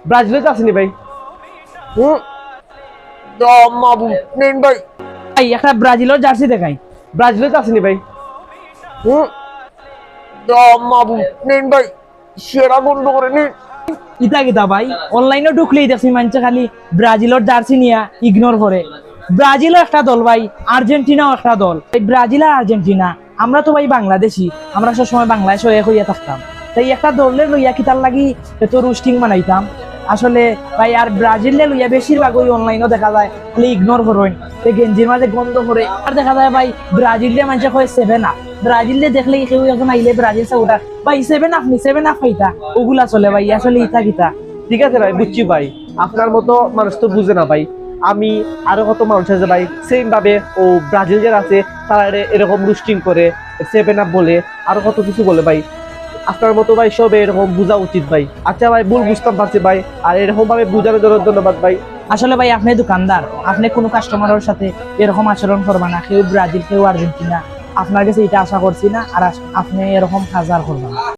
ব্রাজিলে তো আসেনি ভাই। নেন ভাই। ভাই একটা ব্রাজিলের জার্সি দেখাই। ব্রাজিলে তো আসেনি ভাই। নেন ভাই, সেরা বন্ধ করে নিন। ইতা কিতা ভাই, অনলাইনে ঢুকলেই দেখছি মানুষ খালি ব্রাজিলের জার্সি নিয়া ইগনোর করে। ব্রাজিলও একটা দল ভাই, আর্জেন্টিনাও একটা দল। এই ব্রাজিল আর আর্জেন্টিনা, আমরা তো ভাই বাংলাদেশি, আমরা সবসময় বাংলাদেশ হইয়া থাকতাম। তাই একটা দলের লইয়া কিতার লাগি এত রুস্টিং বানাইতাম আসলে ভাই। আর ব্রাজিলে লইয়া বেশিরভাগ ওই অনলাইনও দেখা যায় খালি ইগনোর করেন, গেঞ্জির মাঝে গন্ধ করে। আর দেখা যায় ভাই ব্রাজিলে মানুষ কয় 7 আপ, ব্রাজিলে দেখলে কেউ এখন আইলে ব্রাজিল সাউটা ভাই 7 আপ নি 7 আপ খাইতা, ওগুলা চলে ভাই। আসলে ইতা কিতা ঠিক আছে ভাই, বুঝছি ভাই। আপনার মতো মানুষ তো বুঝে না ভাই। আমি আরো কত মানুষ আছে ভাই সেম ভাবে ও ব্রাজিল যারা আছে তারা এরকম রুস্টিং করে, 7 আপ বলে, আরো কত কিছু বলে ভাই। আপনার মতো ভাই সব এরকম বোঝা উচিত ভাই। আচ্ছা ভাই, ভুল বুঝতাম পারছি ভাই, আর এরকম ভাবে বোঝানোর জন্য ধন্যবাদ ভাই। আসলে ভাই আপনি দোকানদার, আপনি কোনো কাস্টমারের সাথে এরকম আচরণ করবা না, কেউ ব্রাজিল কেউ আর্জেন্টিনা। আপনার কাছে এটা আশা করছি না, আর আপনি এরকম হাজার করবেন।